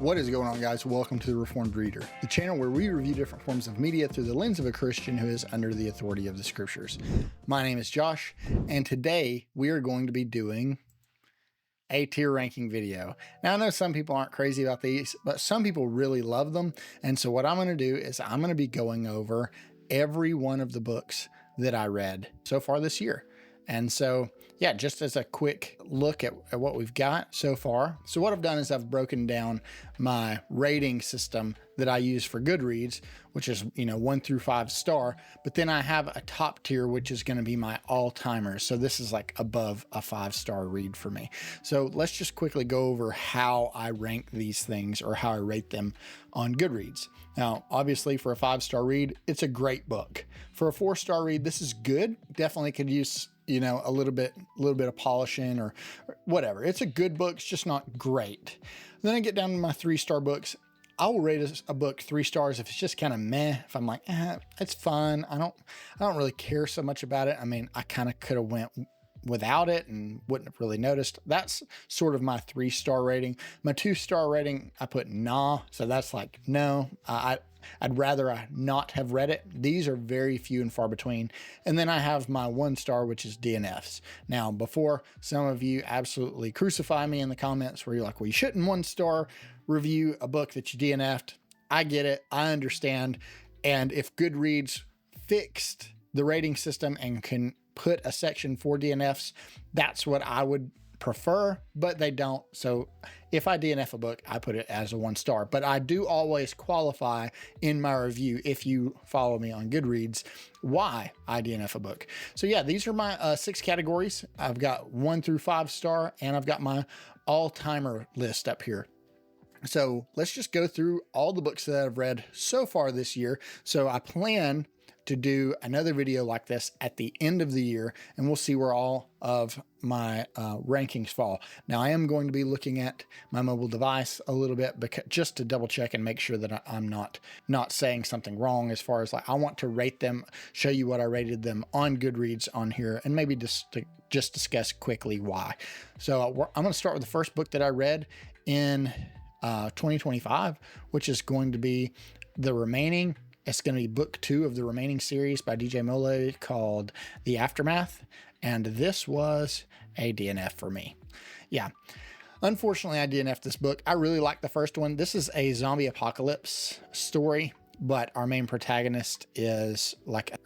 What is going on, guys? Welcome to the Reformed Reader, the channel where we review different forms of media through the lens of a Christian who is under the authority of the scriptures. My name is Josh, and today we are going to be doing a tier ranking video. Now, I know some people aren't crazy about these, but some people really love them. And so what I'm going to do is I'm going to be going over every one of the books that I read so far this year. And so, yeah, just as a quick look at what we've got so far. So what I've done is I've broken down my rating system that I use for Goodreads, which is, 1 through 5 star. But then I have a top tier, which is going to be my all-timers. So this is like above a 5-star read for me. So let's just quickly go over how I rank these things or how I rate them on Goodreads. Now, obviously for a 5-star read, it's a great book. For a 4-star read, this is good. Definitely could use a little bit of polishing or whatever. It's a good book. It's just not great. Then I get down to my 3-star books. I will rate a book 3 stars if it's just kind of meh. If I'm like, it's fun. I don't really care so much about it. I mean, I kind of could have went without it and wouldn't have really noticed. That's sort of my 3-star rating. My 2-star rating, I put nah. So that's like, no, I'd rather not have read it. These are very few and far between. And then I have my 1-star, which is DNFs. Now, before some of you absolutely crucify me in the comments where you're like, well, you shouldn't 1-star review a book that you DNF'd. I get it. I understand. And if Goodreads fixed the rating system and can put a section for DNFs, that's what I would prefer, but they don't. So if I DNF a book, I put it as a 1-star, but I do always qualify in my review, if you follow me on Goodreads, why I DNF a book. So yeah, these are my 6 categories. I've got 1 through 5-star, and I've got my all-timer list up here. So let's just go through all the books that I've read so far this year. So I plan to do another video like this at the end of the year, and we'll see where all of my rankings fall. Now, I am going to be looking at my mobile device a little bit just to double check and make sure that I'm not saying something wrong as far as like, I want to rate them, show you what I rated them on Goodreads on here, and maybe just discuss quickly why. So I'm going to start with the first book that I read in 2025, which is going to be The Remaining. It's going to be book 2 of the Remaining series by DJ Mole called The Aftermath. And this was a DNF for me. Yeah. Unfortunately, I DNF'd this book. I really like the first one. This is a zombie apocalypse story, but our main protagonist is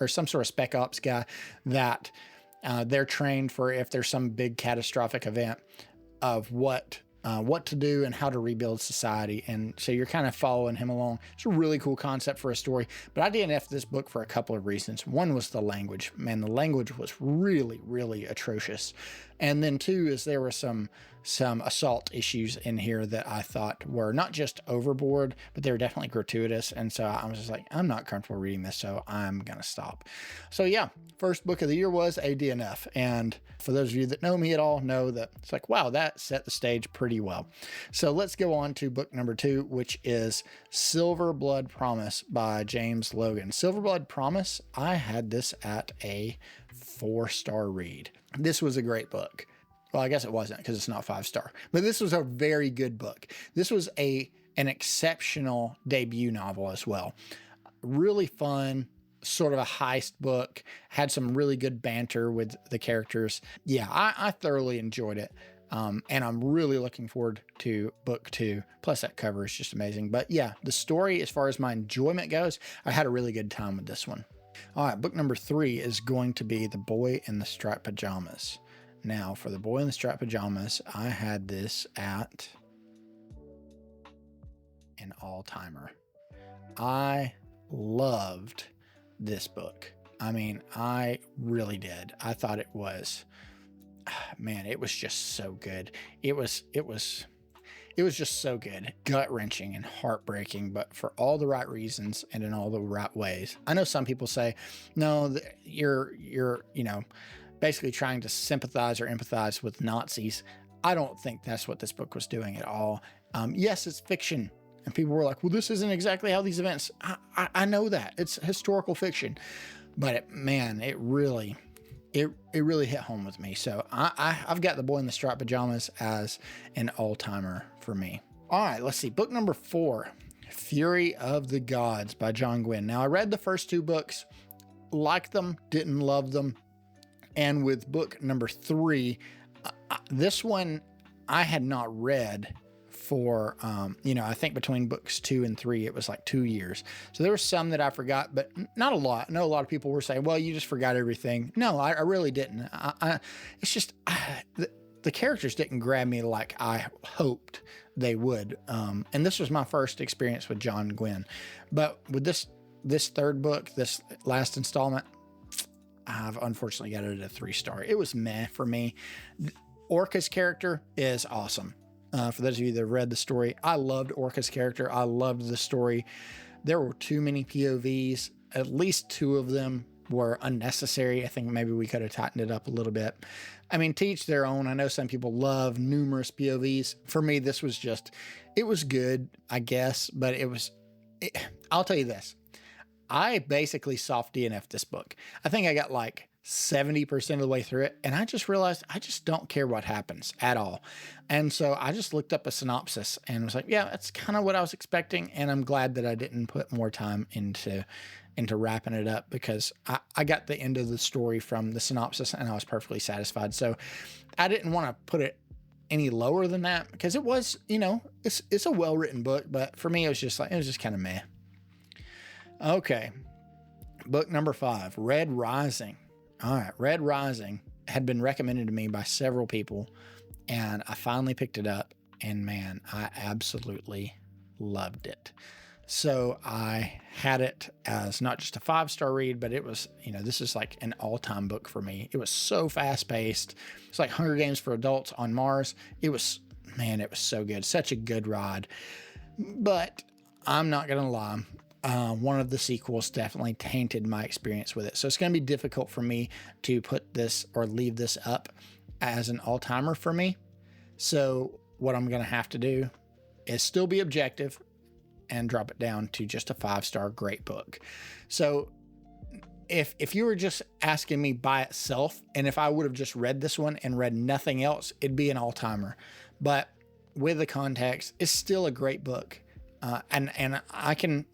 or some sort of spec ops guy that they're trained for if there's some big catastrophic event of what to do and how to rebuild society. And so you're kind of following him along. It's a really cool concept for a story, but I DNF'd this book for a couple of reasons. One was the language. Man, the language was really, really atrocious. And then 2 is there were some assault issues in here that I thought were not just overboard, but they were definitely gratuitous. And so I was just like, I'm not comfortable reading this, so I'm going to stop. So yeah, first book of the year was a DNF. And for those of you that know me at all know that it's like, wow, that set the stage pretty well. So let's go on to book number 2, which is Silver Blood Promise by James Logan. Silver Blood Promise, I had this at a 4-star read. This was a great book. Well, I guess it wasn't because it's not 5-star, but this was a very good book. This was an exceptional debut novel as well. Really fun, sort of a heist book, had some really good banter with the characters. Yeah, I thoroughly enjoyed it. And I'm really looking forward to book 2. Plus that cover is just amazing. But yeah, the story, as far as my enjoyment goes, I had a really good time with this one. All right, book number 3 is going to be The Boy in the Striped Pajamas. Now, for The Boy in the Striped Pajamas, I had this at an all-timer. I loved this book. I mean, I really did. I thought it was, man, it was just so good. It was just so good, gut-wrenching and heartbreaking, but for all the right reasons and in all the right ways. I know some people say, no, you're basically trying to sympathize or empathize with Nazis. I don't think that's what this book was doing at all. Yes, it's fiction. And people were like, well, this isn't exactly how these events. I know that. It's historical fiction. But it really hit home with me. So I've got The Boy in the Striped Pajamas as an all-timer for me. All right, let's see. Book number 4, Fury of the Gods by John Gwynne. Now, I read the first 2 books, liked them, didn't love them. And with book number 3, this one I had not read for, I think between books 2 and 3, it was like 2 years. So there were some that I forgot, but not a lot. I know a lot of people were saying, well, you just forgot everything. No, I really didn't. It's just, the characters didn't grab me like I hoped they would. And this was my first experience with John Gwynne. But with this third book, this last installment, I've unfortunately got it at a 3-star. It was meh for me. Orca's character is awesome. For those of you that have read the story, I loved Orca's character. I loved the story. There were too many POVs. At least 2 of them were unnecessary. I think maybe we could have tightened it up a little bit. I mean, to each their own. I know some people love numerous POVs. For me, this was just, it was good, I guess, but I'll tell you this. I basically soft DNF'd this book. I think I got like 70% of the way through it, and I just realized I just don't care what happens at all. And so I just looked up a synopsis and was like, yeah, that's kind of what I was expecting, and I'm glad that I didn't put more time into wrapping it up, because I got the end of the story from the synopsis and I was perfectly satisfied. So I didn't want to put it any lower than that, because it was, it's a well-written book, but for me, it was just kind of meh. Okay. Book number 5, Red Rising. All right. Red Rising had been recommended to me by several people, and I finally picked it up, and man, I absolutely loved it. So I had it as not just a 5-star read, but it was, this is like an all-time book for me. It was so fast-paced. It's like Hunger Games for adults on Mars. It was so good. Such a good ride. But I'm not going to lie. One of the sequels definitely tainted my experience with it. So it's going to be difficult for me to put this or leave this up as an all-timer for me. So what I'm going to have to do is still be objective and drop it down to just a 5-star great book. So if you were just asking me by itself, and if I would have just read this one and read nothing else, it'd be an all-timer. But with the context, it's still a great book. And I can,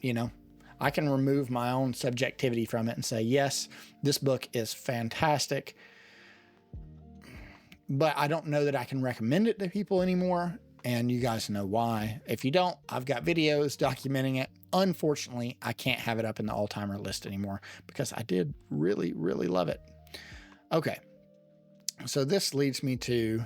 I can remove my own subjectivity from it and say, yes, this book is fantastic, but I don't know that I can recommend it to people anymore. And you guys know why. If you don't, I've got videos documenting it. Unfortunately, I can't have it up in the all-timer list anymore because I did really, really love it. Okay. So this leads me to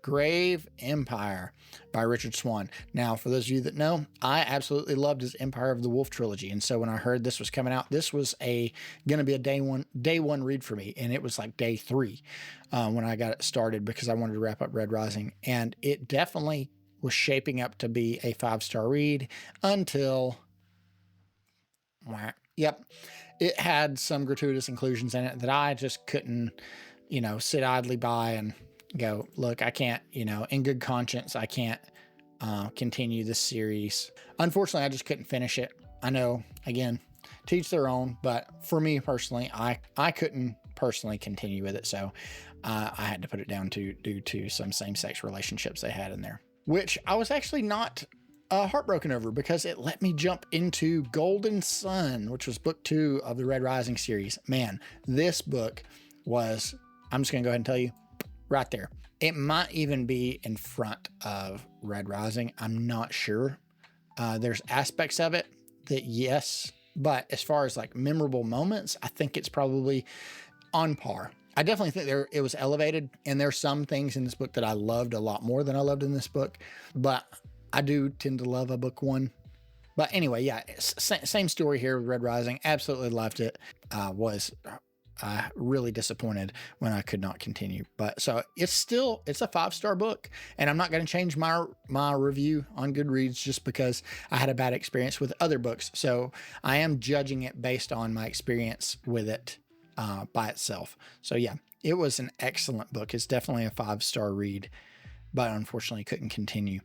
Grave Empire by Richard Swan. Now, for those of you that know, I absolutely loved his Empire of the Wolf trilogy. And so when I heard this was coming out, this was going to be a day one read for me. And it was like day 3 when I got it started, because I wanted to wrap up Red Rising. And it definitely was shaping up to be a 5-star read until, yep, it had some gratuitous inclusions in it that I just couldn't, sit idly by and go, look, I can't, in good conscience, I can't continue this series. Unfortunately, I just couldn't finish it. I know, again, to each their own, but for me personally, I couldn't personally continue with it. So I had to put it down due to some same-sex relationships they had in there, which I was actually not heartbroken over, because it let me jump into Golden Sun, which was book 2 of the Red Rising series. Man, this book was, I'm just going to go ahead and tell you, right there. It might even be in front of Red Rising. I'm not sure. There's aspects of it that, yes, but as far as like memorable moments, I think it's probably on par. I definitely think it was elevated, and there's some things in this book that I loved a lot more than I loved in this book, but I do tend to love a book 1. But anyway, yeah, same story here with Red Rising. Absolutely loved it. Was really disappointed when I could not continue. But so it's a 5-star book, and I'm not going to change my review on Goodreads just because I had a bad experience with other books. So I am judging it based on my experience with it by itself. So yeah, it was an excellent book. It's definitely a 5-star read, but unfortunately couldn't continue.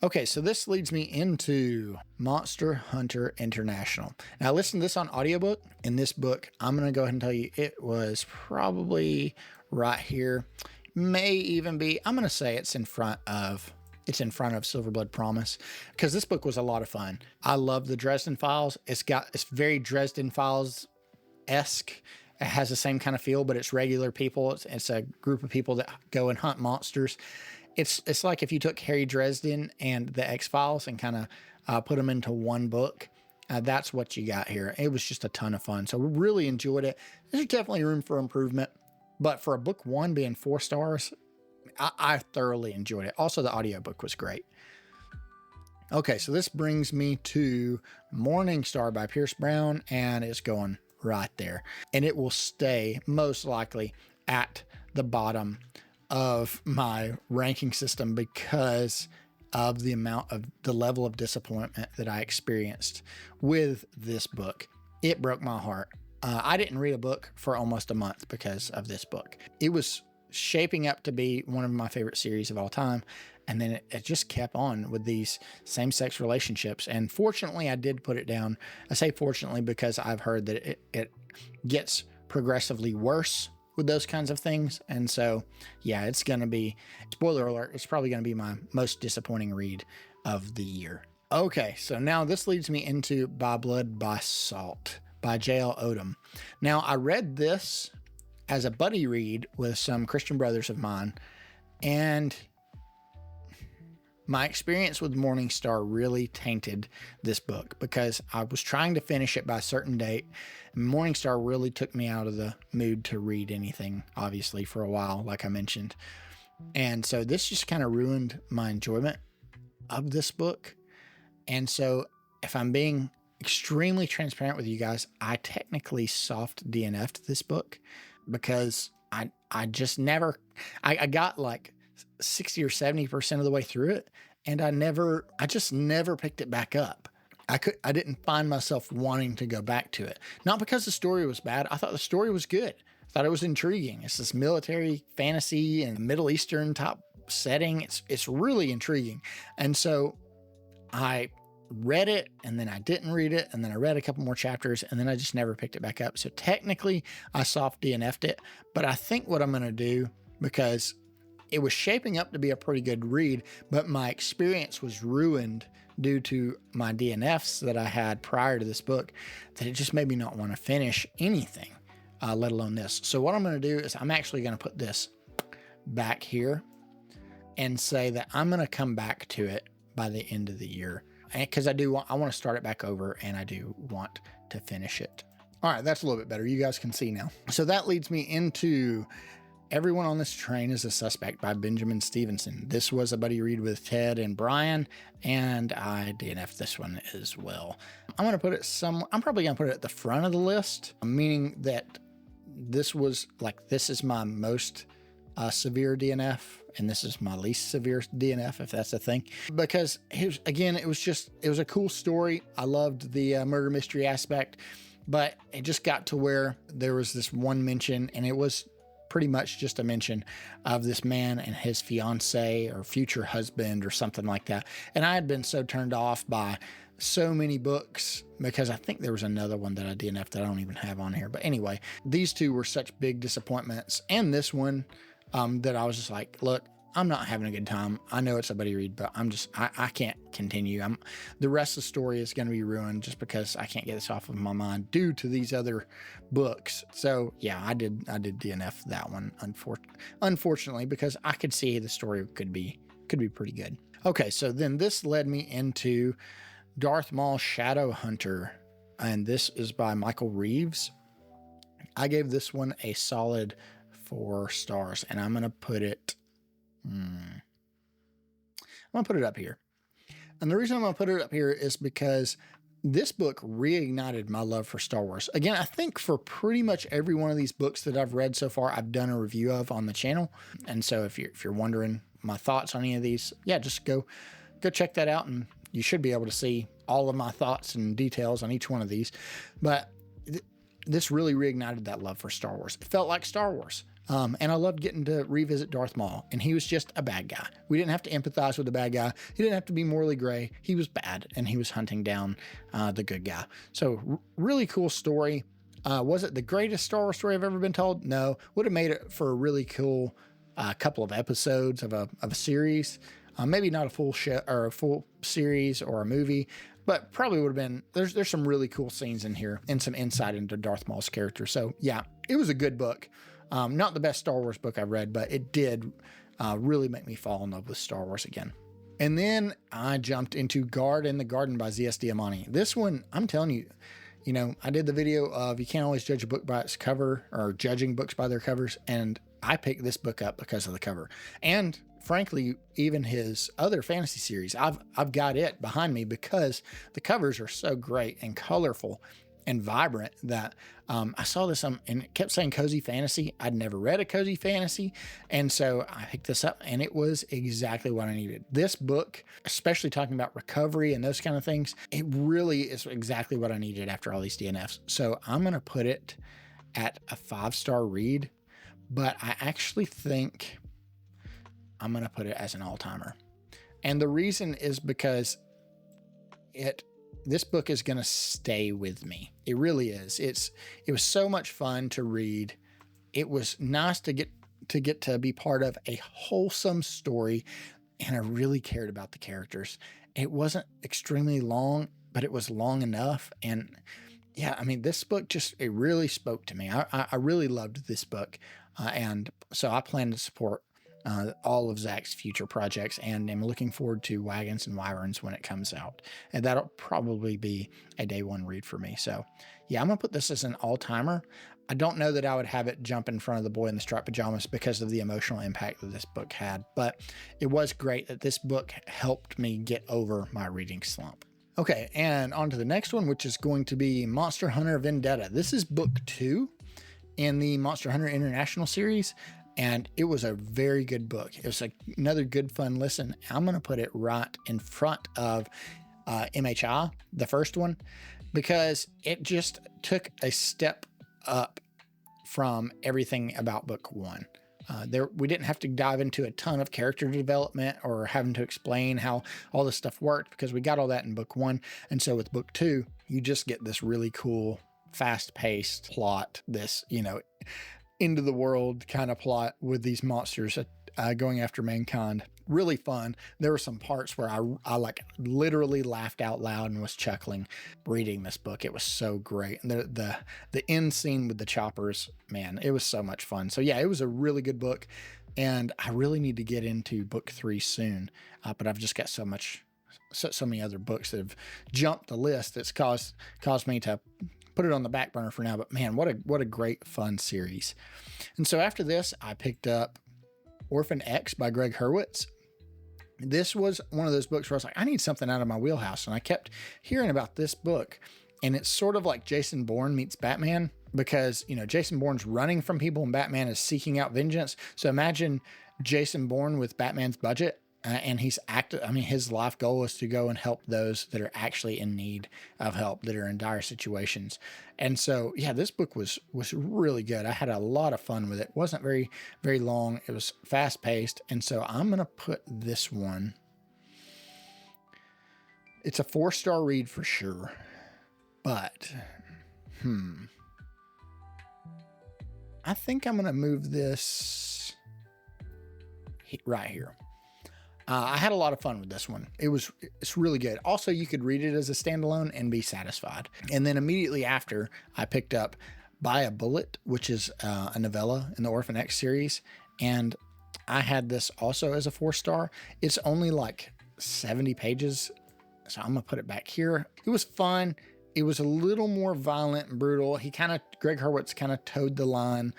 Okay, so this leads me into Monster Hunter International. Now, I listened to this on audiobook. In this book, I'm going to go ahead and tell you it was probably right here. May even be, I'm going to say it's in front of it's in front of Silver Blood Promise, because this book was a lot of fun. I love the Dresden Files. It's very Dresden Files-esque. It has the same kind of feel, but it's regular people. It's a group of people that go and hunt monsters. It's like if you took Harry Dresden and the X-Files and kind of put them into one book. That's what you got here. It was just a ton of fun. So we really enjoyed it. There's definitely room for improvement, but for a book 1 being 4 stars, I thoroughly enjoyed it. Also, the audiobook was great. Okay, so this brings me to Morning Star by Pierce Brown, and it's going right there. And it will stay most likely at the bottom of my ranking system because of the level of disappointment that I experienced with this book. It broke my heart. I didn't read a book for almost a month because of this book. It was shaping up to be one of my favorite series of all time. And then it just kept on with these same-sex relationships. And fortunately, I did put it down. I say fortunately because I've heard that it gets progressively worse with those kinds of things. And so, yeah, it's going to be, spoiler alert, it's probably going to be my most disappointing read of the year. Okay, so now this leads me into By Blood, by Salt by J.L. Odom. Now, I read this as a buddy read with some Christian brothers of mine, and my experience with Morning Star really tainted this book because I was trying to finish it by a certain date. And Morning Star really took me out of the mood to read anything, obviously, for a while, like I mentioned. And so this just kind of ruined my enjoyment of this book. And so if I'm being extremely transparent with you guys, I technically soft DNF'd this book because I just never, I got like 60 or 70% of the way through it. And I just never picked it back up. I didn't find myself wanting to go back to it. Not because the story was bad. I thought the story was good. I thought it was intriguing. It's this military fantasy and Middle Eastern type setting. It's really intriguing. And so I read it, and then I didn't read it, and then I read a couple more chapters, and then I just never picked it back up. So technically I soft DNF'd it, but I think what I'm going to do, because it was shaping up to be a pretty good read, but my experience was ruined due to my DNFs that I had prior to this book, that it just made me not want to finish anything, let alone this. So what I'm going to do is I'm actually going to put this back here and say that I'm going to come back to it by the end of the year. Because I want to start it back over, and I do want to finish it. All right, that's a little bit better. You guys can see now. So that leads me into Everyone on This Train is a Suspect by Benjamin Stevenson. This was a buddy read with Ted and Brian, and I DNF'd this one as well. I'm probably going to put it at the front of the list, meaning that this is my most severe DNF, and this is my least severe DNF, if that's a thing, because it was a cool story. I loved the murder mystery aspect, but it just got to where there was this one mention, and it was pretty much just a mention of this man and his fiance or future husband or something like that. And I had been so turned off by so many books, because I think there was another one that I DNF'd that I don't even have on here. But anyway, these two were such big disappointments, and this one, that I was just like, look, I'm not having a good time. I know it's a buddy read, but I can't continue. The rest of the story is going to be ruined just because I can't get this off of my mind due to these other books. So yeah, I did DNF that one, unfortunately, because I could see the story could be pretty good. Okay, so then this led me into Darth Maul Shadow Hunter, and this is by Michael Reeves. I gave this one a solid 4 stars, and I'm going to put it up here. And the reason I'm going to put it up here is because this book reignited my love for Star Wars. Again, I think for pretty much every one of these books that I've read so far, I've done a review of on the channel. And so if you're wondering my thoughts on any of these, yeah, just go check that out, and you should be able to see all of my thoughts and details on each one of these. But this really reignited that love for Star Wars. It felt like Star Wars. And I loved getting to revisit Darth Maul, and he was just a bad guy. We didn't have to empathize with the bad guy. He didn't have to be morally gray. He was bad, and he was hunting down the good guy. So really cool story. Was it the greatest Star Wars story I've ever been told? No. Would have made it for a really cool couple of episodes of a series. Maybe not a full show or a full series or a movie, but probably would have been, there's some really cool scenes in here and some insight into Darth Maul's character. So yeah, it was a good book. Not the best Star Wars book I've read, but it did really make me fall in love with Star Wars again. And then I jumped into Guard in the Garden by Z.S. Diamani. This one, I'm telling you, I did the video of you can't always judge a book by its cover, or judging books by their covers. And I picked this book up because of the cover. And frankly, even his other fantasy series, I've got it behind me because the covers are so great and colorful and vibrant that I saw this and it kept saying cozy fantasy. I'd never read a cozy fantasy. And so I picked this up and it was exactly what I needed. This book, especially talking about recovery and those kind of things, it really is exactly what I needed after all these DNFs. So I'm going to put it at a 5-star read, but I actually think I'm going to put it as an all-timer. And the reason is because this book is going to stay with me. It really is. It was so much fun to read. It was nice to get to be part of a wholesome story, and I really cared about the characters. It wasn't extremely long, but it was long enough. And yeah, I mean, this book it really spoke to me. I really loved this book. And so I plan to support all of Zach's future projects, and I'm looking forward to Wagons and Wyverns when it comes out. And that'll probably be a day one read for me. So yeah, I'm going to put this as an all-timer. I don't know that I would have it jump in front of The Boy in the Striped Pajamas because of the emotional impact that this book had, but it was great that this book helped me get over my reading slump. Okay, and on to the next one, which is going to be Monster Hunter Vendetta. This is book 2 in the Monster Hunter International series, and it was a very good book. It was another good, fun listen. I'm going to put it right in front of MHI, the first one, because it just took a step up from everything about book 1. We didn't have to dive into a ton of character development or having to explain how all this stuff worked, because we got all that in book 1. And so with book 2, you just get this really cool, fast-paced plot, this, into the world kind of plot with these monsters going after mankind. Really fun. There were some parts where I like literally laughed out loud and was chuckling reading this book. It was so great. And the end scene with the choppers, man, it was so much fun. So yeah, it was a really good book, and I really need to get into book 3 soon. But I've just got so many other books that have jumped the list that's caused me to put it on the back burner for now. But man, what a great fun series. And so after this, I picked up Orphan X by Greg Hurwitz. This was one of those books where I was like, I need something out of my wheelhouse. And I kept hearing about this book, and it's sort of like Jason Bourne meets Batman, because, Jason Bourne's running from people and Batman is seeking out vengeance. So imagine Jason Bourne with Batman's budget. And his life goal is to go and help those that are actually in need of help, that are in dire situations. And so, yeah, this book was really good. I had a lot of fun with it. It wasn't very, very long. It was fast paced. And so I'm going to put this one. It's a 4-star read for sure, but, I think I'm going to move this right here. I had a lot of fun with this one. It's really good. Also, you could read it as a standalone and be satisfied. And then immediately after, I picked up By a Bullet, which is a novella in the Orphan X series. And I had this also as a 4-star. It's only like 70 pages. So I'm going to put it back here. It was fun. It was a little more violent and brutal. Greg Hurwitz kind of towed the line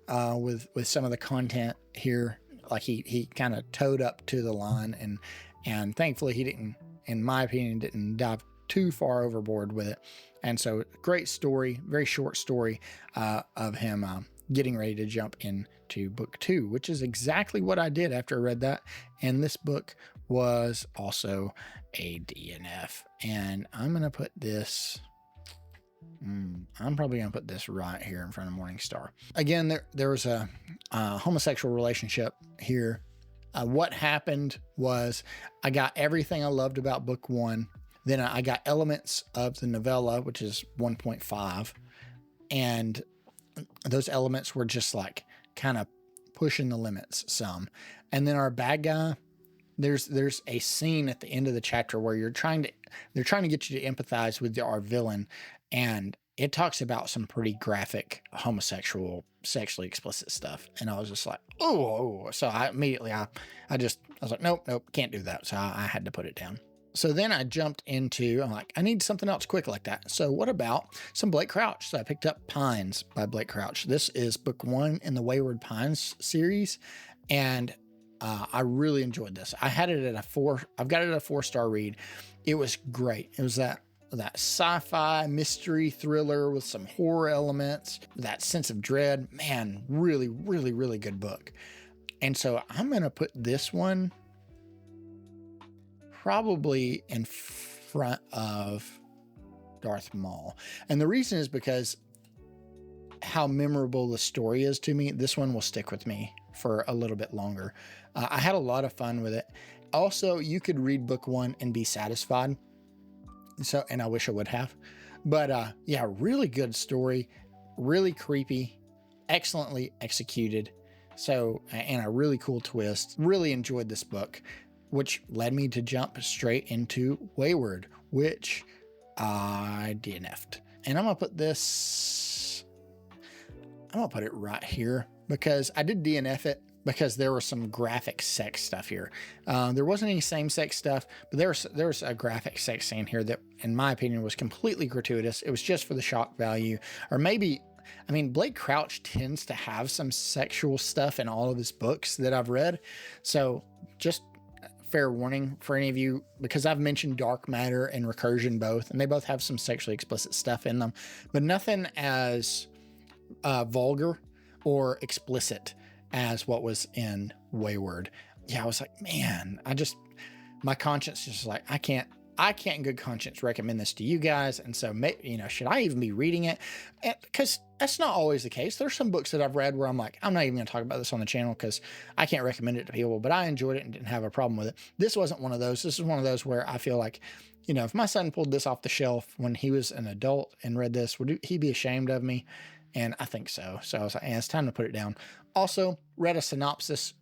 with some of the content here. Like he kind of towed up to the line, and thankfully he didn't, in my opinion, didn't dive too far overboard with it. And so great story, very short story of him getting ready to jump into book 2, which is exactly what I did after I read that. And this book was also a DNF, and I'm going to put this, I'm probably going to put this right here in front of Morningstar. Again, there was a homosexual relationship here. What happened was I got everything I loved about book 1. Then I got elements of the novella, which is 1.5. And those elements were just like kind of pushing the limits some. And then our bad guy there's a scene at the end of the chapter where they're trying to get you to empathize with our villain, and it talks about some pretty graphic homosexual, sexually explicit stuff. And I was just like, oh. So I immediately, I was like, nope, can't do that. So I had to put it down. So then I jumped into, I'm like, I need something else quick like that. So what about some Blake Crouch? So I picked up Pines by Blake Crouch. This is book 1 in the Wayward Pines series. And I really enjoyed this. I had it at a 4. I've got it at a 4-star read. It was great. It was that sci-fi mystery thriller with some horror elements, that sense of dread. Man, really, really, really good book. And so I'm going to put this one probably in front of Darth Maul. And the reason is because how memorable the story is to me. This one will stick with me for a little bit longer. I had a lot of fun with it. Also, you could read book 1 and be satisfied. So, and I wish I would have, but yeah, really good story, really creepy, excellently executed. So, and a really cool twist. Really enjoyed this book, which led me to jump straight into Wayward, which I DNF'd. And I'm going to put this, I'm going to put it right here because I did DNF it because there was some graphic sex stuff here. There wasn't any same-sex stuff, but there was a graphic sex scene here that, in my opinion, was completely gratuitous. It was just for the shock value, or maybe, I mean, Blake Crouch tends to have some sexual stuff in all of his books that I've read. So just fair warning for any of you, because I've mentioned Dark Matter and Recursion both, and they both have some sexually explicit stuff in them, but nothing as vulgar or explicit as what was in Wayward. Yeah, I was like, man, my conscience is just like, I can't in good conscience recommend this to you guys. And so, should I even be reading it? Because that's not always the case. There's some books that I've read where I'm like, I'm not even going to talk about this on the channel because I can't recommend it to people, but I enjoyed it and didn't have a problem with it. This wasn't one of those. This is one of those where I feel like, if my son pulled this off the shelf when he was an adult and read this, would he be ashamed of me? And I think so. So I was like, it's time to put it down. Also, read a synopsis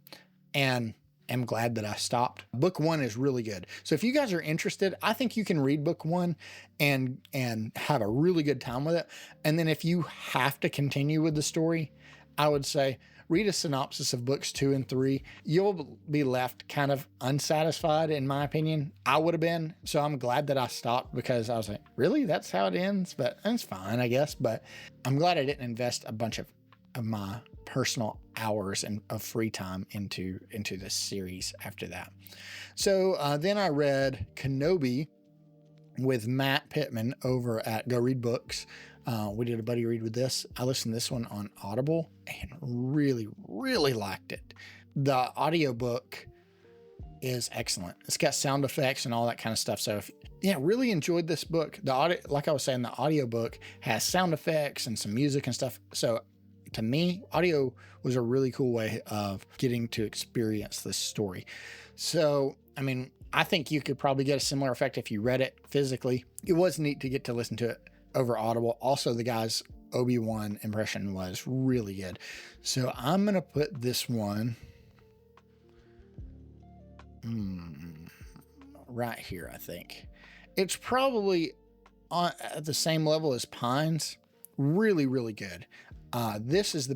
and am glad that I stopped. Book 1 is really good. So if you guys are interested, I think you can read book 1 and have a really good time with it. And then if you have to continue with the story, I would say read a synopsis of books 2 and 3. You'll be left kind of unsatisfied, in my opinion. I would have been. So I'm glad that I stopped because I was like, really? That's how it ends? But that's fine, I guess. But I'm glad I didn't invest a bunch of my personal hours of free time into this series after that. So then I read Kenobi with Matt Pittman over at Go Read Books. We did a buddy read with this. I listened to this one on Audible and really, really liked it. The audiobook is excellent. It's got sound effects and all that kind of stuff. So really enjoyed this book. Like I was saying, the audiobook has sound effects and some music and stuff. So to me, audio was a really cool way of getting to experience this story. So, I mean, I think you could probably get a similar effect if you read it physically. It was neat to get to listen to it over Audible. Also, the guy's Obi-Wan impression was really good. So I'm going to put this one right here, I think. It's probably at the same level as Pines. Really, really good. This is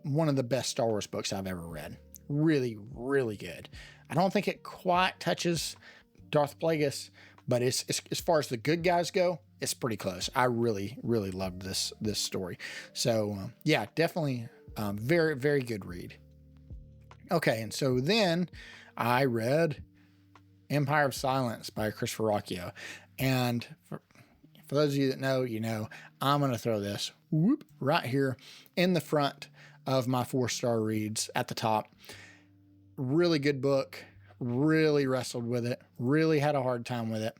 one of the best Star Wars books I've ever read. Really, really good. I don't think it quite touches Darth Plagueis, but it's as far as the good guys go, it's pretty close. I really, really loved this story. So yeah, definitely very, very good read. Okay, and so then I read Empire of Silence by Christopher Rocchio, and for those of you that know, I'm going to throw this right here in the front of my 4-star reads at the top. Really good book. Really wrestled with it. Really had a hard time with it,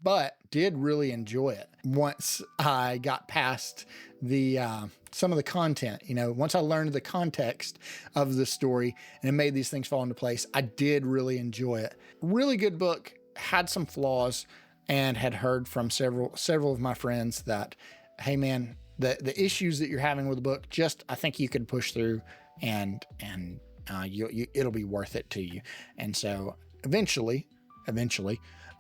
but did really enjoy it once I got past the some of the content. Once I learned the context of the story and it made these things fall into place, I did really enjoy it. Really good book. Had some flaws, and had heard from several of my friends that, hey man, the issues that you're having with the book, I think you could push through and it'll be worth it to you. And so eventually,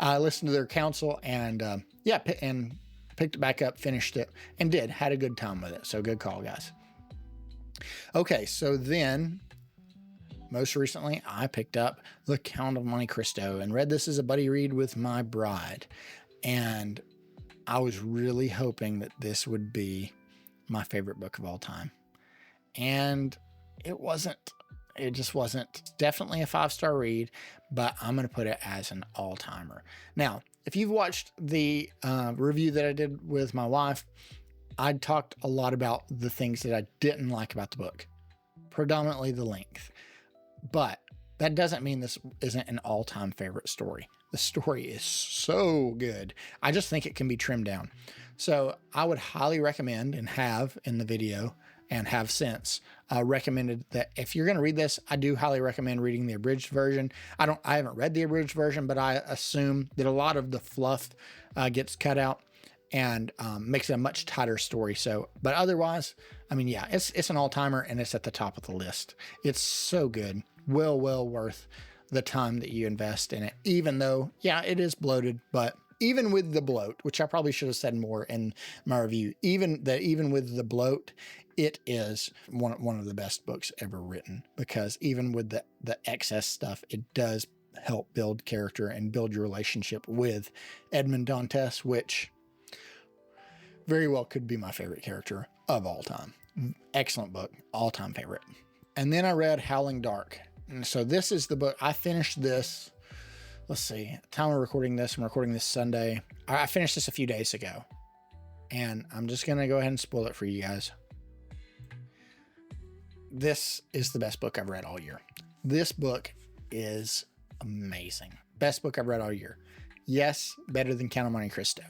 I listened to their counsel and and picked it back up, finished it, and had a good time with it. So good call, guys. Okay, so then most recently I picked up The Count of Monte Cristo and read this as a buddy read with my bride. And I was really hoping that this would be my favorite book of all time. And it wasn't. It just wasn't. Definitely a 5-star read, but I'm going to put it as an all-timer. Now, if you've watched the review that I did with my wife, I talked a lot about the things that I didn't like about the book, predominantly the length. But that doesn't mean this isn't an all-time favorite story. The story is so good. I just think it can be trimmed down. So I would highly recommend, and have in the video and have since recommended, that if you're going to read this, I do highly recommend reading the abridged version. I haven't read the abridged version, but I assume that a lot of the fluff gets cut out and makes it a much tighter story. So, but otherwise, I mean, yeah, it's an all-timer, and it's at the top of the list. It's so good. Well worth the time that you invest in it, even though, yeah, it is bloated, but even with the bloat, which I probably should have said more in my review, even with the bloat, it is one of the best books ever written, because even with the excess stuff, it does help build character and build your relationship with Edmond Dantes, which very well could be my favorite character of all time. Excellent book, all-time favorite. And then I read Howling Dark. And so this is the book. I finished this, let's see, time of recording this, I'm recording this Sunday. I finished this a few days ago. And I'm just going to go ahead and spoil it for you guys. This is the best book I've read all year. This book is amazing. Best book I've read all year. Yes, better than Count of Monte Cristo.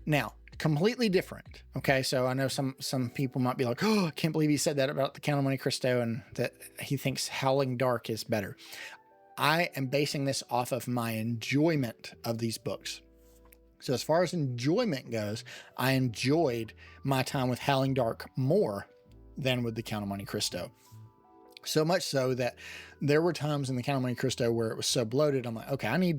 Now, completely different. Okay, so I know some people might be like, oh, I can't believe he said that about the Count of Monte Cristo, and that he thinks Howling Dark is better. I am basing this off of my enjoyment of these books. So as far as enjoyment goes, I enjoyed my time with Howling Dark more than with the Count of Monte Cristo. So much so that there were times in the Count of Monte Cristo where it was so bloated. I'm like, okay,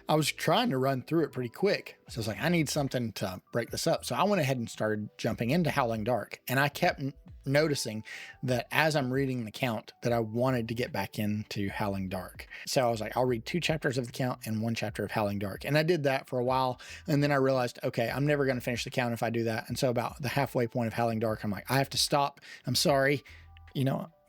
I was trying to run through it pretty quick. So I was like, I need something to break this up. So I went ahead and started jumping into Howling Dark. And I kept noticing that as I'm reading the Count, that I wanted to get back into Howling Dark. So I was like, I'll read 2 chapters of the Count and 1 chapter of Howling Dark. And I did that for a while. And then I realized, okay, I'm never going to finish the Count if I do that. And so about the halfway point of Howling Dark, I'm like, I have to stop. I'm sorry.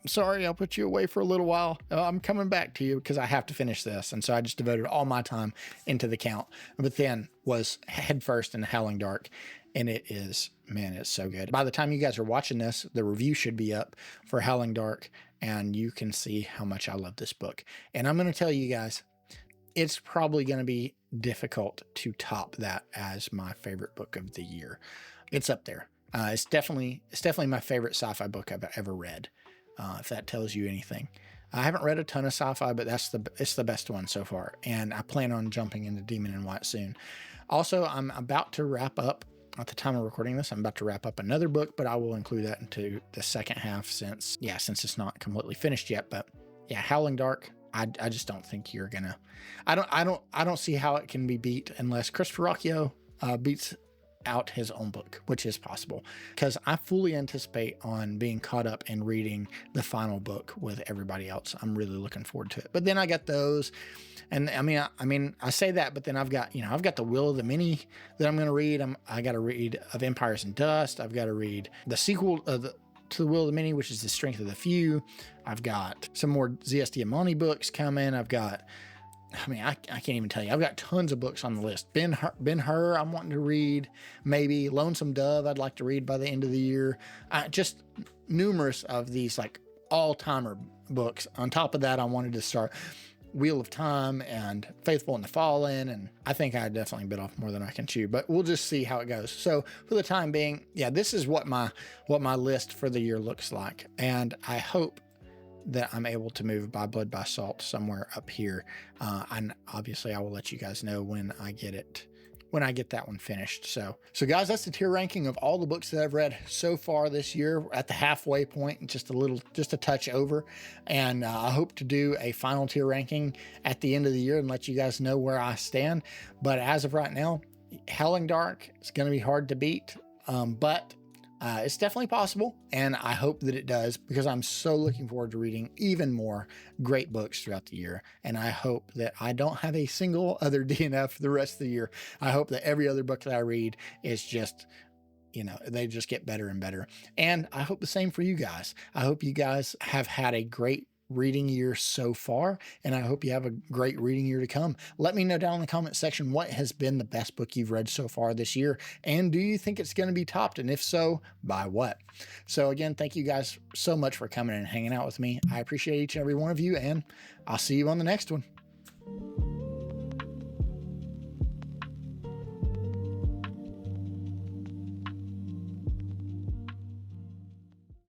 I'm sorry, I'll put you away for a little while. I'm coming back to you because I have to finish this. And so I just devoted all my time into the Count, but then was headfirst in Howling Dark. And it is, man, it's so good. By the time you guys are watching this, the review should be up for Howling Dark, and you can see how much I love this book. And I'm going to tell you guys, it's probably going to be difficult to top that as my favorite book of the year. It's up there. It's definitely my favorite sci-fi book I've ever read. If that tells you anything. I haven't read a ton of sci-fi, but it's the best one so far. And I plan on jumping into Demon in White soon. Also, I'm about to wrap up, at the time of recording this, I'm about to wrap up another book, but I will include that into the second half since it's not completely finished yet. But yeah, Howling Dark, I just don't think you're gonna, I don't see how it can be beat unless Christopher Rocchio beats out his own book, which is possible, because I fully anticipate on being caught up and reading the final book with everybody else. I'm really looking forward to it. But then I got those, and I mean, I say that, but then I've got the Will of the Many that I'm going to read. I got to read Of Empires and Dust. I've got to read the sequel to the Will of the Many, which is The Strength of the Few. I've got some more ZSD Amani books coming. I can't even tell you. I've got tons of books on the list. Ben-Hur, I'm wanting to read. Maybe Lonesome Dove, I'd like to read by the end of the year. Just numerous of these like all-timer books. On top of that, I wanted to start Wheel of Time and Faithful and the Fallen, and I think I definitely bit off more than I can chew. But we'll just see how it goes. So for the time being, yeah, this is what my list for the year looks like, and I hope that I'm able to move By Blood, by Salt somewhere up here. And obviously I will let you guys know when I get it when I get that one finished. So guys, that's the tier ranking of all the books that I've read so far this year. We're at the halfway point, just a touch over. And I hope to do a final tier ranking at the end of the year and let you guys know where I stand. But as of right now, Howling Dark is going to be hard to beat, but it's definitely possible, and I hope that it does, because I'm so looking forward to reading even more great books throughout the year. And I hope that I don't have a single other DNF the rest of the year. I hope that every other book that I read is just, they just get better and better. And I hope the same for you guys. I hope you guys have had a great reading year so far, and I hope you have a great reading year to come. Let me know down in the comment section what has been the best book you've read so far this year, and do you think it's going to be topped, and if so, by what? So again, thank you guys so much for coming and hanging out with me. I appreciate each and every one of you, and I'll see you on the next one.